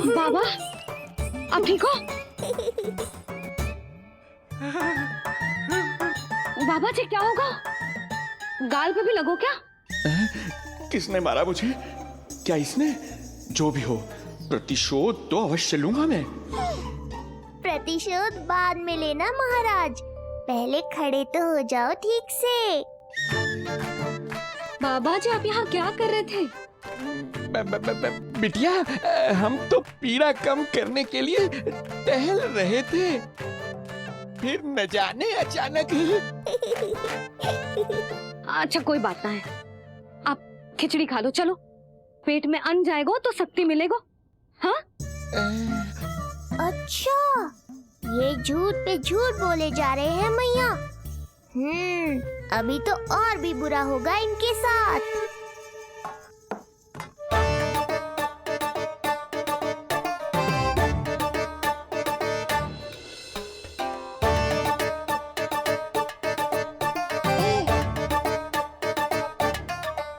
बाबा आप ठीक हो? बाबा जी क्या होगा? गाल पे भी लगो क्या? किसने मारा मुझे? क्या इसने? जो भी हो, प्रतिशोध तो अवश्य लूंगा मैं। प्रतिशोध बाद में लेना महाराज, पहले खड़े तो हो जाओ ठीक से। बाबा जी आप यहाँ क्या कर रहे थे? बिटिया, हम तो पीड़ा कम करने के लिए टहल रहे थे, फिर न जाने अचानक ही। अच्छा कोई बात ना है, आप खिचड़ी खा लो, चलो पेट में अन्न जाएगा तो शक्ति मिलेगा। हाँ? अच्छा, ये झूठ पे झूठ बोले जा रहे हैं मैया। अभी तो और भी बुरा होगा इनके साथ।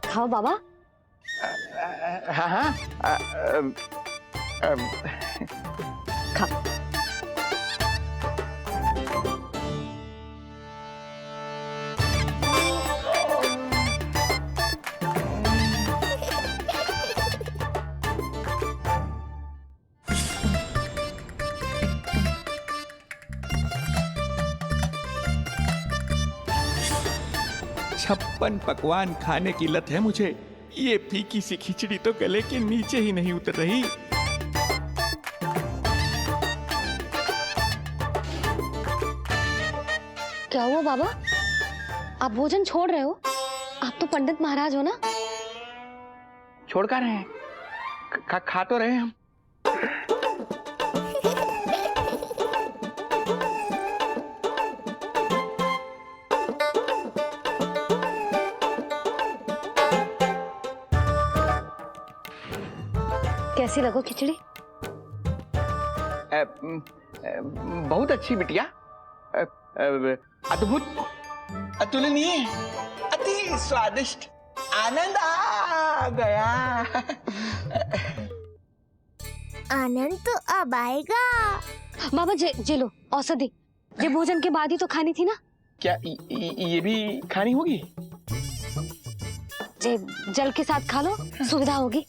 खाओ बाबा। हाँ, खा। छप्पन पकवान खाने की लत है मुझे। ये फीकी सी खिचड़ी तो गले के नीचे ही नहीं उतर रही। क्या हुआ बाबा? आप भोजन छोड़ रहे हो? आप तो पंडित महाराज हो ना? छोड़ कर रहे हैं, खा तो रहे हैं हम। कैसी लगो खिचड़ी? बहुत अच्छी बिटिया, अद्भुत, अतुलनीय, अति स्वादिष्ट, आनंद आ गया। आनंद तो अब आएगा। बाबा जे लो औषधि, ये भोजन के बाद ही तो खानी थी ना? क्या ये भी खानी होगी? जे जल के साथ खा लो, सुविधा होगी।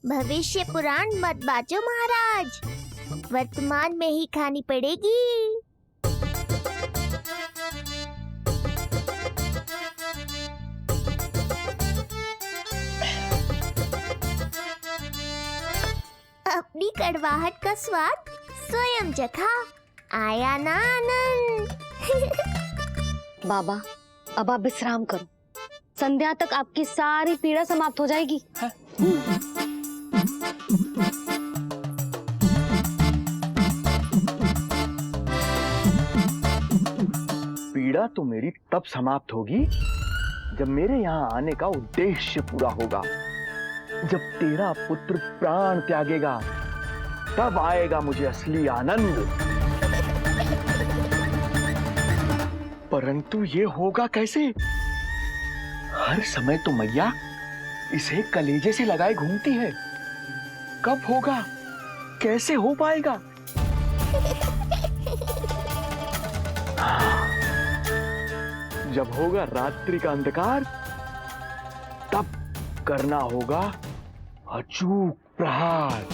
भविष्य पुराण मत बाचो महाराज, वर्तमान में ही खानी पड़ेगी। अपनी कड़वाहट का स्वाद स्वयं चखा, आया ना आनंद। बाबा अब आप विश्राम करो, संध्या तक आपकी सारी पीड़ा समाप्त हो जाएगी। पीड़ा तो मेरी तब समाप्त होगी जब मेरे यहाँ आने का उद्देश्य पूरा होगा। जब तेरा पुत्र प्राण त्यागेगा, तब आएगा मुझे असली आनंद। परंतु ये होगा कैसे? हर समय तो मैया इसे कलेजे से लगाए घूमती है। कब होगा? कैसे हो पाएगा? जब होगा रात्रि का अंधकार, तब करना होगा अचूक प्रहार।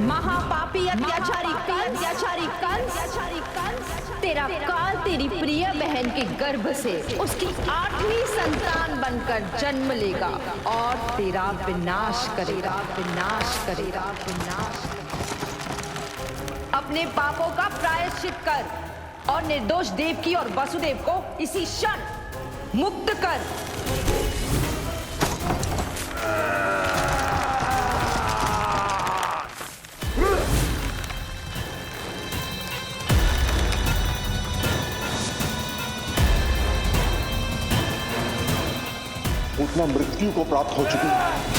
महापापी अत्याचारी कंस, तेरा काल तेरी प्रिय बहन के गर्भ से उसकी 8वीं संतान बनकर जन्म लेगा और तेरा विनाश करेगा। अपने पापों का प्रायश्चित कर और निर्दोष देवकी और वसुदेव को इसी क्षण मुक्त कर। उतना मृत्यु को प्राप्त हो चुकी है।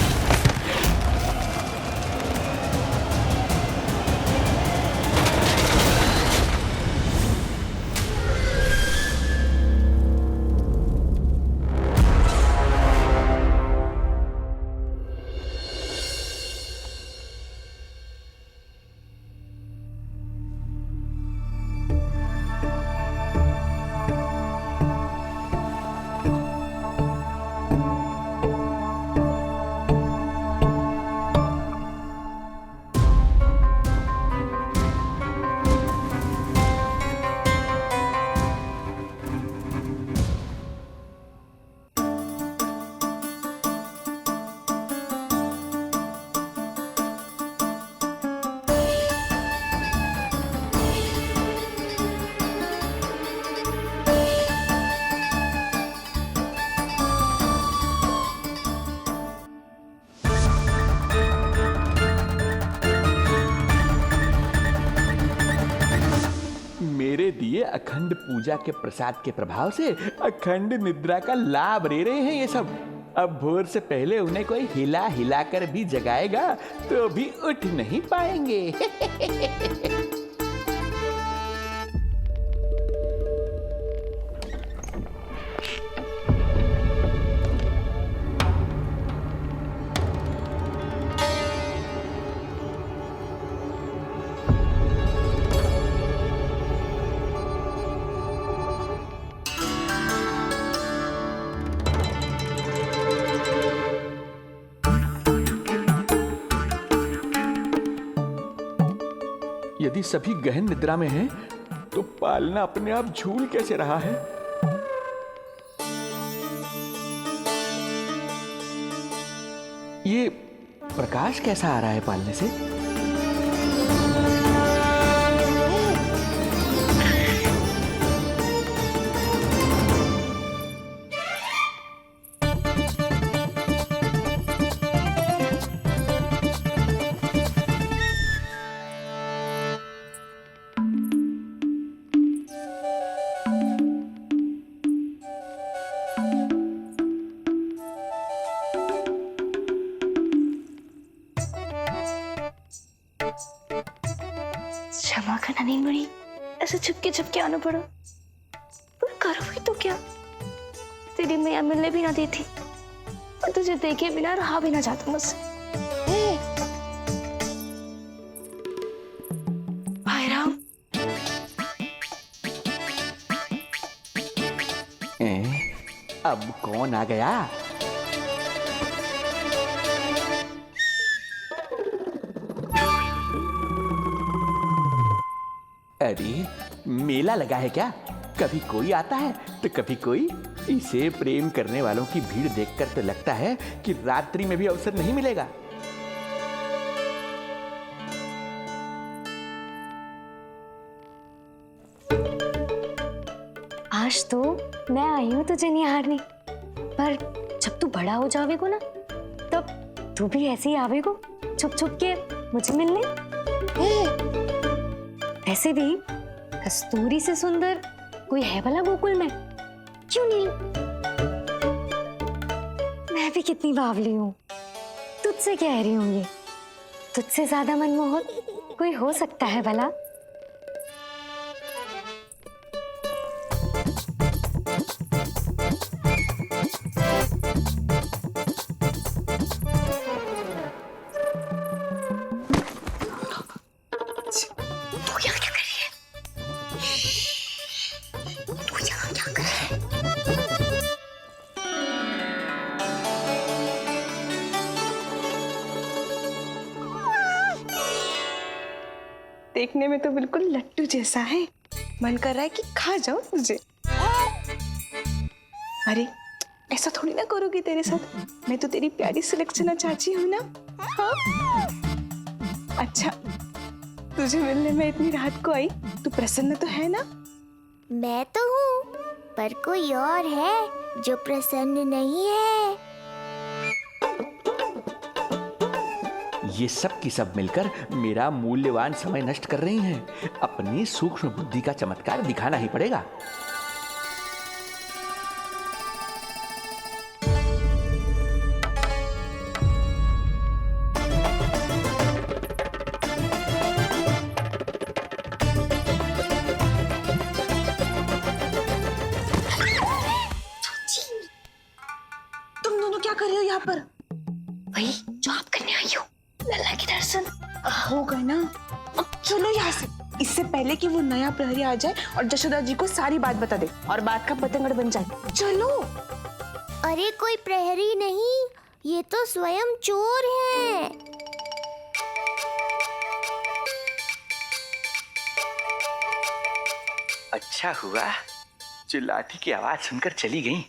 मेरे दिए अखंड पूजा के प्रसाद के प्रभाव से अखंड निद्रा का लाभ ले रहे हैं ये सब। अब भोर से पहले उन्हें कोई हिला हिला कर भी जगाएगा तो भी उठ नहीं पाएंगे। यदि सभी गहन निद्रा में हैं, तो पालना अपने आप झूल कैसे रहा है? ये प्रकाश कैसा आ रहा है पालने से? क्षमा करना नहीं मुड़ी, ऐसे छुपके आना पड़ा। पर करो भी तो क्या, तेरी मैया मिलने भी ना देती और तुझे देखे बिना रहा भी ना जाता मुझसे। भाई राम, अब कौन आ गया? अरे मेला लगा है क्या? कभी कोई आता है तो कभी कोई। इसे प्रेम करने वालों की भीड़ देखकर तो लगता है कि रात्रि में भी अवसर नहीं मिलेगा। आज तो मैं आई हूँ तुझे निहारने, पर जब तू बड़ा हो जावेगो ना, तब तू भी ऐसे ही आवेगो छुप छुप के मुझे मिलने। ऐसे भी कस्तूरी से सुंदर कोई है भला गोकुल में? क्यों नहीं? मैं भी कितनी बावली हूँ, तुझसे कह रही हूँ। ये तुझसे ज्यादा मनमोहक कोई हो सकता है भला? देखने में तो बिल्कुल लट्टू जैसा है, मन कर रहा है कि खा जाऊं तुझे। अरे ऐसा थोड़ी ना करोगी तेरे साथ, मैं तो तेरी प्यारी सुलक्षणा चाची हूँ ना। हाँ? अच्छा, तुझे मिलने में इतनी रात को आई, तू प्रसन्न तो है ना? मैं तो हूँ, पर कोई और है जो प्रसन्न नहीं है। ये सब की सब मिलकर मेरा मूल्यवान समय नष्ट कर रही हैं। अपनी सूक्ष्म बुद्धि का चमत्कार दिखाना ही पड़ेगा। तुम दोनों क्या कर रहे हो यहाँ पर? वही जो आप करने आई हो, लल्ला के दर्शन। हो गए ना, अब चलो यहाँ से, इससे पहले कि वो नया प्रहरी आ जाए और जशोदा जी को सारी बात बता दे और बात का पतंगड़ बन जाए। चलो। अरे कोई प्रहरी नहीं, ये तो स्वयं चोर है। अच्छा हुआ जो लाठी की आवाज सुनकर चली गई,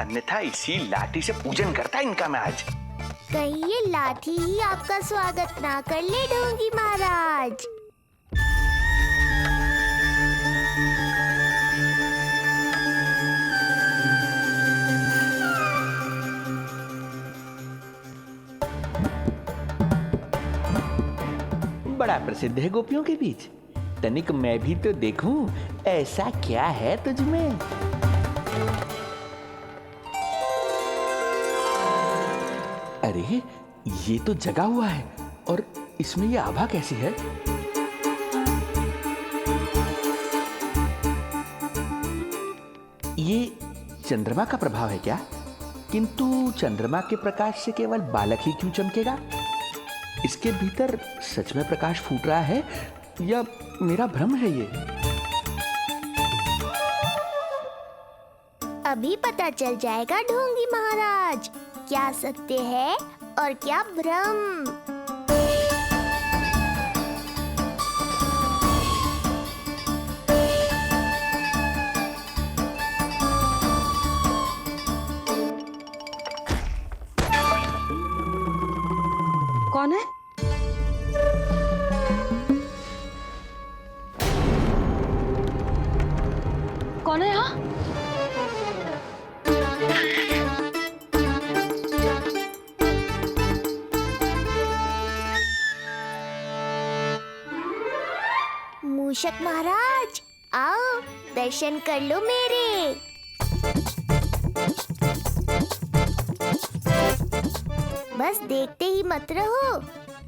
अन्यथा इसी लाठी से पूजन करता इनका मैं आज। कहीं ये लाठी ही आपका स्वागत ना कर ले ढोंगी महाराज। बड़ा प्रसिद्ध है गोपियों के बीच। तनिक मैं भी तो देखूं ऐसा क्या है तुझमें। अरे ये तो जगा हुआ है और इसमें ये आभा कैसी है? ये चंद्रमा का प्रभाव है क्या? किंतु चंद्रमा के प्रकाश से केवल बालक ही क्यों चमकेगा? इसके भीतर सच में प्रकाश फूट रहा है या मेरा भ्रम है ये? अभी पता चल जाएगा ढोंगी महाराज, क्या सत्य है और क्या भ्रम। कौन है? कौन है यहाँ? मूषक महाराज आओ दर्शन कर लो मेरे। बस देखते ही मत रहो,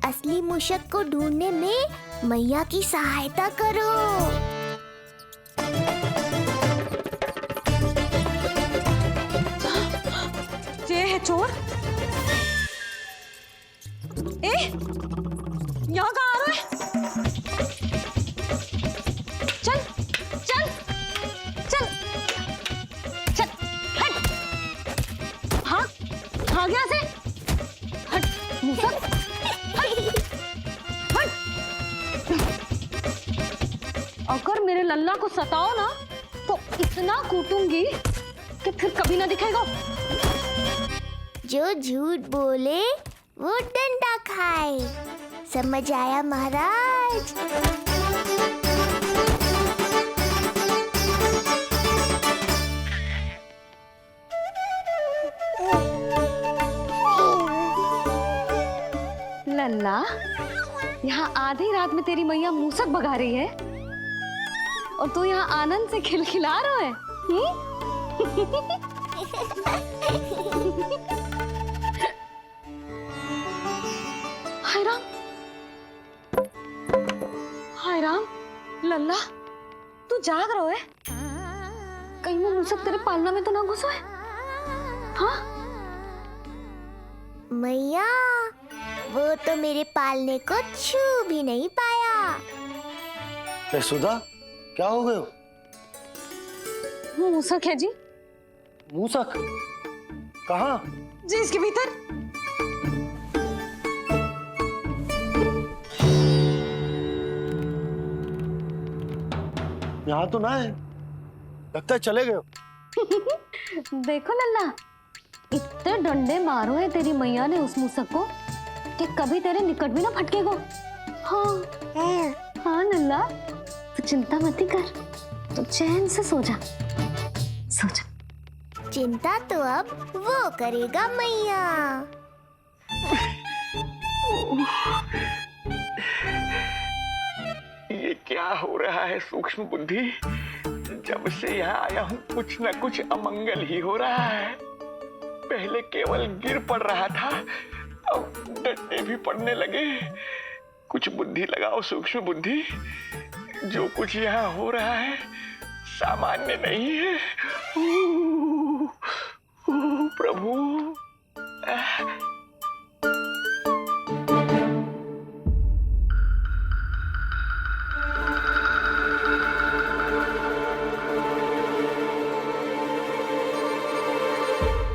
असली मूषक को ढूंढने में मैया की सहायता करो। ये है चोर। यहाँ कहाँ आ रहा है? चल चल चल चल, हट। हाँ भाग यहाँ से, हट मूसक, हट हट। अगर मेरे लल्ला को सताओ ना तो इतना कूटूंगी कि फिर कभी ना दिखेगा। जो झूठ बोले वो डंडा खाए, समझ आया महाराज? लल्ला, यहाँ आधी रात में तेरी मैया मूसक भगा रही है और तू यहाँ आनंद से खिलखिला रहा है। हाय राम, हाय राम। लल्ला तू जाग रहा है? कहीं वो मूसक तेरे पालना में तो ना घुसो है? हाँ मैया, वो तो मेरे पालने को छू भी नहीं पाया। सुधा, क्या हो गए? वो मूसक है जी। मूसक? कहाँ? जी इसके भीतर। यहाँ तो ना है, लगता है चले गए। देखो लल्ला, इतने डंडे मारो है तेरी मैया ने उस मूसक को कि कभी तेरे निकट भी ना फटकेगा। हाँ हाँ लल्ला, तू चिंता मत कर, तू चैन से सो जा। सो जा। चिंता तो अब वो करेगा मैया। ये क्या हो रहा है सूक्ष्म बुद्धि? जब से यहाँ आया हूँ कुछ न कुछ अमंगल ही हो रहा है। पहले केवल गिर पड़ रहा था, अब डंडे भी पड़ने लगे। कुछ बुद्धि लगाओ सूक्ष्म बुद्धि। जो कुछ यहाँ हो रहा है सामान्य नहीं है। प्रभु।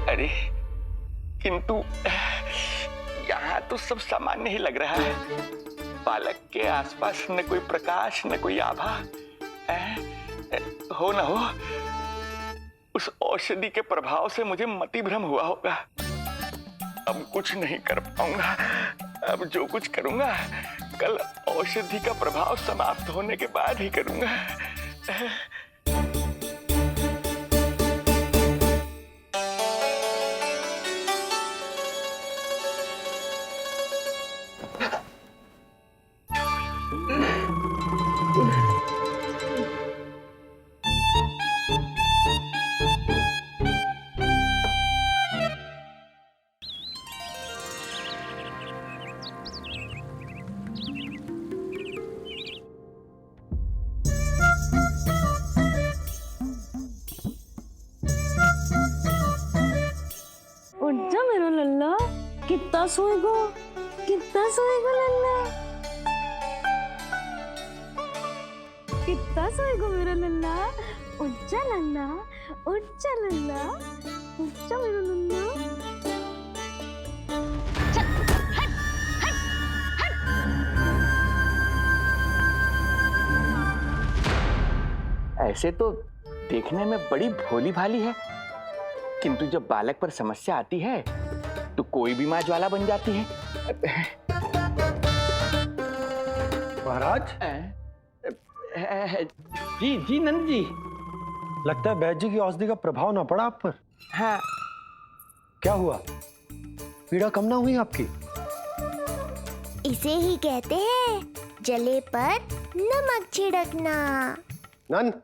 अरे किंतु यहाँ तो सब सामान्य ही लग रहा है। बालक के आसपास न कोई प्रकाश न कोई आभा। हो न हो उस औषधि के प्रभाव से मुझे मति भ्रम हुआ होगा। अब कुछ नहीं कर पाऊंगा। अब जो कुछ करूंगा कल औषधि का प्रभाव समाप्त होने के बाद ही करूंगा। उठ जा मेरा लल्ला। कितना सोएगो लल्ला? कितना सोएगो मेरा लल्ला? उठ जा लल्ला, उठ जा लल्ला, उठ जा मेरा लल्ला। ऐसे तो देखने में बड़ी भोली भाली है, किंतु जब बालक पर समस्या आती है तो कोई भी माँ ज्वाला बन जाती है। महाराज। जी जी नंद जी। लगता है वैद्य जी की औषधि का प्रभाव ना पड़ा आप पर। हाँ। क्या हुआ? पीड़ा कम ना हुई आपकी? इसे ही कहते हैं जले पर नमक छिड़कना। नंद,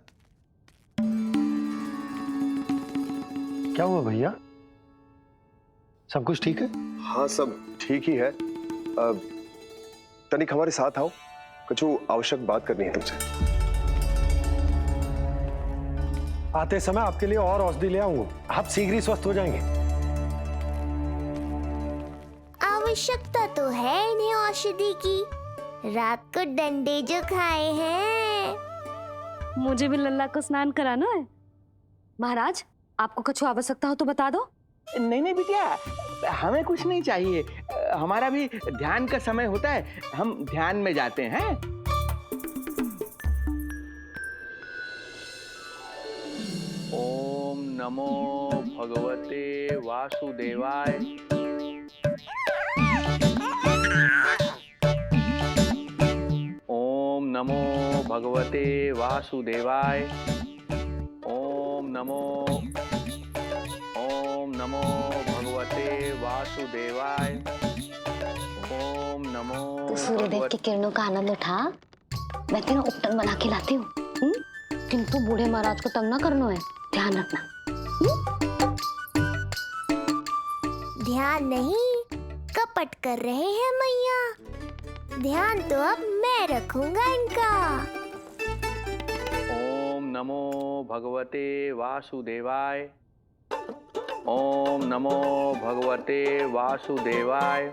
क्या हुआ भैया? सब कुछ ठीक है? हाँ सब ठीक ही है। तनिक हमारे साथ आओ, कुछ आवश्यक बात करनी है तुमसे। आते समय आपके लिए और औषधि ले आऊंगा, आप शीघ्र ही स्वस्थ हो जाएंगे। आवश्यकता तो है इन्हें औषधि की। रात को डंडे जो खाए हैं। मुझे भी लल्ला को स्नान कराना है। महाराज, आपको कुछ आवश्यकता हो तो बता दो। नहीं नहीं बिटिया, हमें कुछ नहीं चाहिए। हमारा भी ध्यान का समय होता है, हम ध्यान में जाते हैं। ओम नमो भगवते वासुदेवाय। ओम नमो भगवते वासुदेवाय। ओम नमो भगवते वासुदेवाय। ओम नमो। तो सूर्यदेव की किरणों का आनंद उठा। मैं तेरा उपटन बना के लाती हूँ। किंतु बूढ़े महाराज को तंग ना करना है, ध्यान रखना। ध्यान नहीं, कपट कर रहे हैं मैया। ध्यान तो अब मैं रखूंगा इनका। ओम नमो भगवते वासुदेवाय। ओम नमो भगवते वासुदेवाय।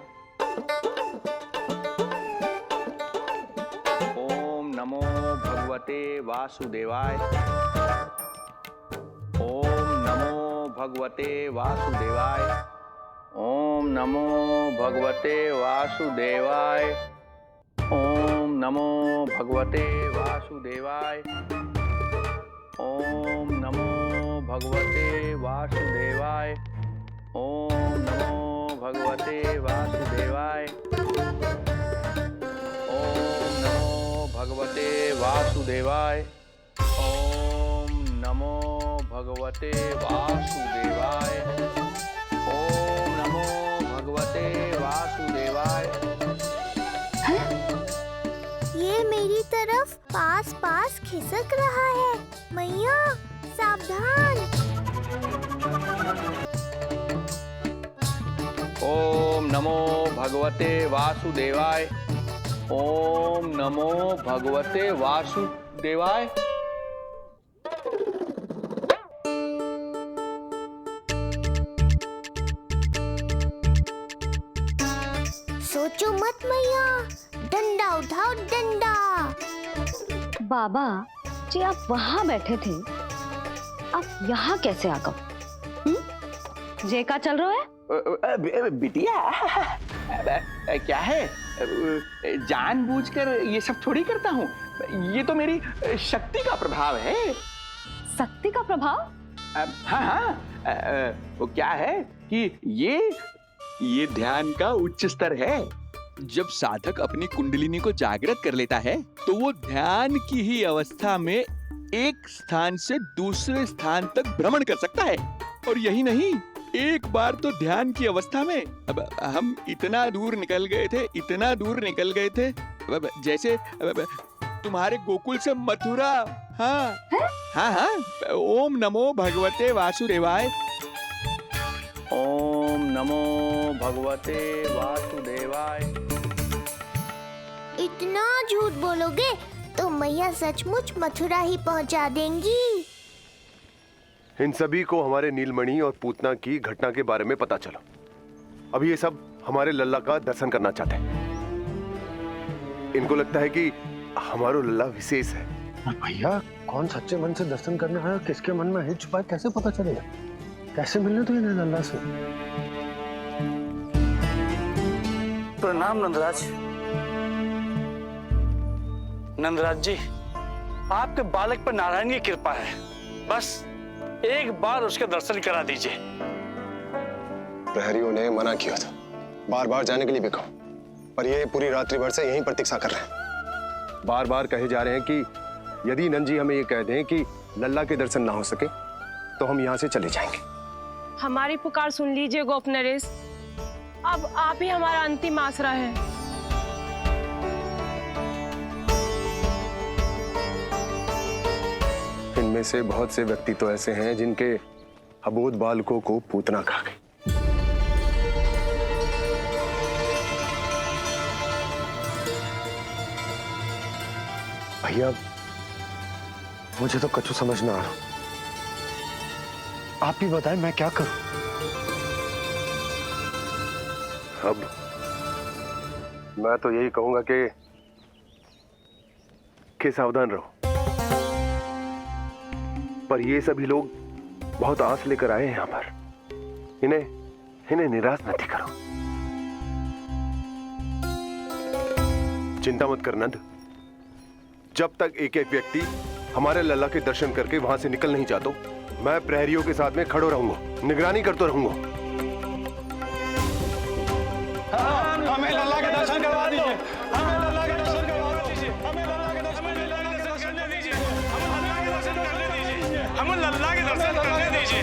ओम नमो भगवते वासुदेवाय। ओम नमो भगवते वासुदेवाय। ओम नमो भगवते वासुदेवाय। ओम नमो भगवते वासुदेवाय। ओम नमो भगवते वासुदेवाय। ओम नमो भगवते वासुदेवाय। ओम नमो भगवते वासुदेवाय। ओम नमो भगवते वासुदेवाय। ओम नमो भगवते वासुदेवाय। ये मेरी तरफ पास पास खिसक रहा है। मैया सावधान। ओम नमो भगवते वासुदेवाय। ओम नमो भगवते वासुदेवाय। सोचो मत मैया, डंडा उठाओ डंडा। बाबा जी आप वहां बैठे थे, आप यहाँ कैसे आ गए? जे का चल रहा है? बिटिया क्या है, जानबूझकर ये सब थोड़ी करता हूँ। ये तो मेरी शक्ति का प्रभाव है। शक्ति का प्रभाव? हाँ हाँ, वो क्या है कि ये ध्यान का उच्च स्तर है। जब साधक अपनी कुंडलिनी को जागृत कर लेता है तो वो ध्यान की ही अवस्था में एक स्थान से दूसरे स्थान तक भ्रमण कर सकता है। और यही नहीं, एक बार तो ध्यान की अवस्था में अब हम इतना दूर निकल गए थे जैसे तुम्हारे गोकुल से मथुरा। हाँ हाँ हाँ। ओम नमो भगवते वासुदेवाय। ओम नमो भगवते वासुदेवाय। इतना झूठ बोलोगे तो मैया सचमुच मथुरा ही पहुंचा देंगी। इन सभी को हमारे नीलमणि और पूतना की घटना के बारे में पता चला। अभी ये सब हमारे लल्ला का दर्शन करना चाहते हैं। इनको लगता है कि हमारा लल्ला विशेष है। भैया कौन सच्चे मन से दर्शन करने आया, किसके मन में हित छुपा है, कैसे पता चलेगा? कैसे मिलने तो इन्हें लल्ला से? प्रणाम नंदराज। नंदराज जी, आपके बालक पर नारायण की कृपा है। बस एक बार उसके दर्शन करा दीजिए। प्रहरियों ने मना किया था, बार बार जाने के लिए भी कहा, पर ये पूरी रात्रि भर से यहीं प्रतीक्षा कर रहे हैं। बार बार कहे जा रहे हैं कि यदि नंद जी हमें ये कह दें कि लल्ला के दर्शन ना हो सके तो हम यहाँ से चले जाएंगे। हमारी पुकार सुन लीजिए गोप नरेश, अब आप ही हमारा अंतिम आसरा है। इनमें से बहुत से व्यक्ति तो ऐसे हैं जिनके अबोध बालकों को पूतना खा गई। भैया मुझे तो कछु समझ ना आ रहा। आप ही बताएं मैं क्या करूं? अब मैं तो यही कहूंगा कि सावधान रहो। पर ये सभी लोग बहुत आस लेकर आए हैं यहाँ पर। इन्हें निराश मत करो। चिंता मत कर नंद, जब तक एक एक व्यक्ति हमारे लल्ला के दर्शन करके वहां से निकल नहीं जाता, मैं प्रहरियों के साथ में खड़ो रहूंगा, निगरानी करता रहूंगा। हमें लल्ला के दर्शन करवा दीजिए। हमें लल्ला के दर्शन करवा दीजिए। हमें लल्ला के दर्शन करने दीजिए। हमें लल्ला के दर्शन करने दीजिए। हमें लल्ला के दर्शन करने दीजिए।